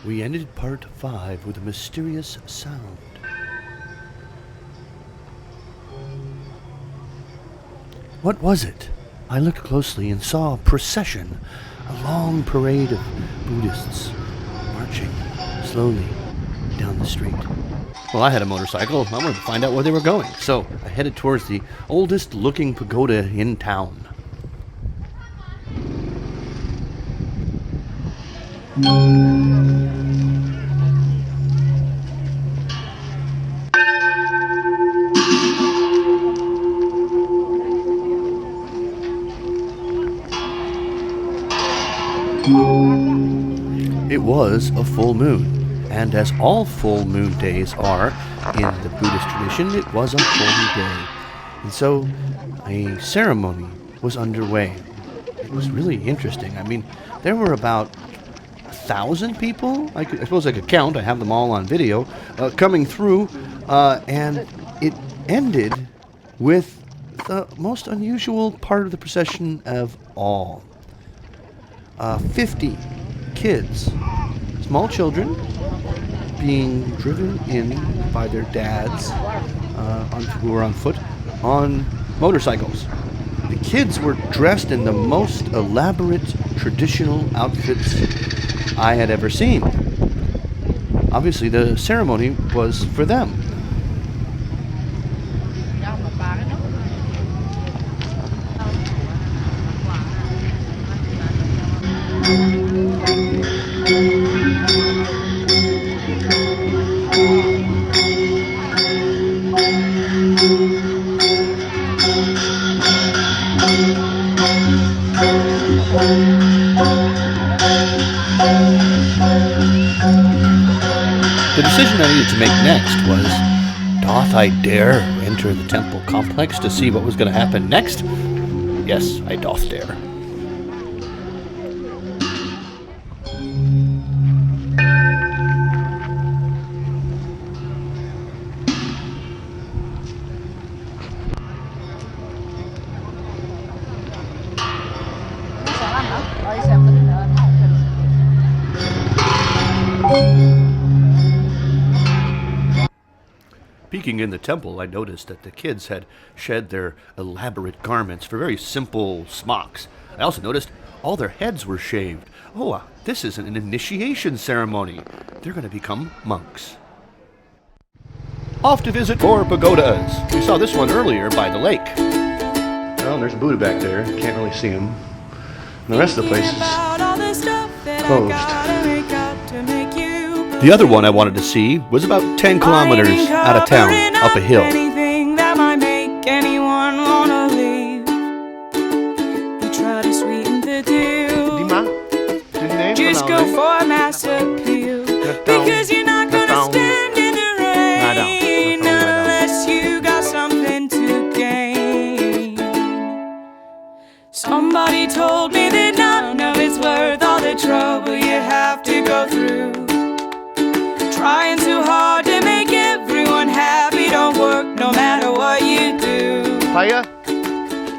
We ended part 5 with a mysterious sound. What was it? I looked closely and saw a procession, a long parade of Buddhists marching slowly down the street. Well, I had a motorcycle. I wanted to find out where they were going, so I headed towards the oldest looking pagoda in town. It was a full moon, and as all full moon days are in the Buddhist tradition, it was a holy day. And so a ceremony was underway. It was really interesting. I mean, there were about 1,000 people, I suppose I could count, I have them all on video, coming through, and it ended with the most unusual part of the procession of all. 50 kids, small children, being driven in by their dads who were on foot on motorcycles. The kids were dressed in the most elaborate traditional outfits I had ever seen. Obviously, the ceremony was for them. The decision I needed to make next was, doth I dare enter the temple complex to see what was going to happen next? Yes, I doth dare. Peeking in the temple, I noticed that the kids had shed their elaborate garments for very simple smocks. I also noticed all their heads were shaved. Oh, this is an initiation ceremony. They're going to become monks. Off to visit more pagodas. We saw this one earlier by the lake. Well, there's a Buddha back there. Can't really see him. And the rest of the place is closed. The other one I wanted to see was about 10 kilometers out of town, up a hill. Anything that might make anyone wanna leave. You try to sweeten the deal. Just go for a mass appeal. Because you're not gonna stand in the rain unless you got something to gain. Somebody told me that none of it's worth all the trouble you have to go through. Trying too hard to make everyone happy don't work no matter what you do. Paya,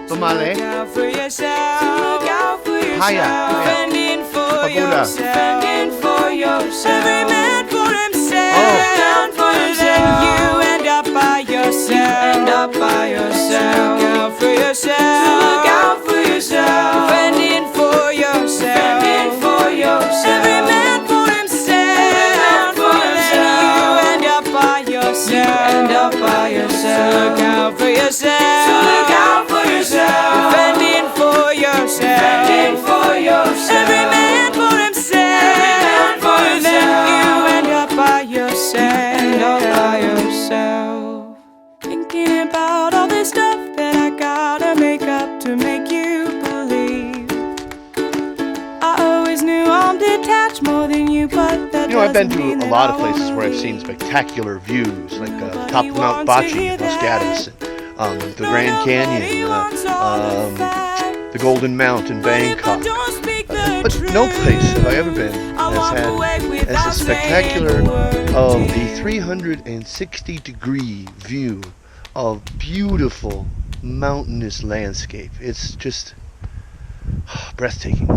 Pamale, Look out for yourself. Look out for yourself. Paya, Fending for Pagoda. yourself. Fending for yourself. Every man for himself. Down for himself. You end up by yourself. You end up by yourself. Look out for yourself. Look out for yourself. Fending for yourself. Fending for yourself. Every man for you end up by yourself. Look out for yourself. Look out for yourself. Fending for yourself. Fending for yourself. Every man for himself. Every man for himself. You end up by yourself. End up by yourself. Thinking about all this stuff that I gotta make up to make you believe. I always knew I'm detached more than you, but that You know, I've been doesn't mean to a that lot I of places wanna where I've leave. seen spectacular views, like top of Mount Bachi in Los Gatos, the Grand Canyon, the Golden Mount in Bangkok. But no place have I ever been has the spectacular of the 360-degree view of beautiful mountainous landscape. It's just breathtaking.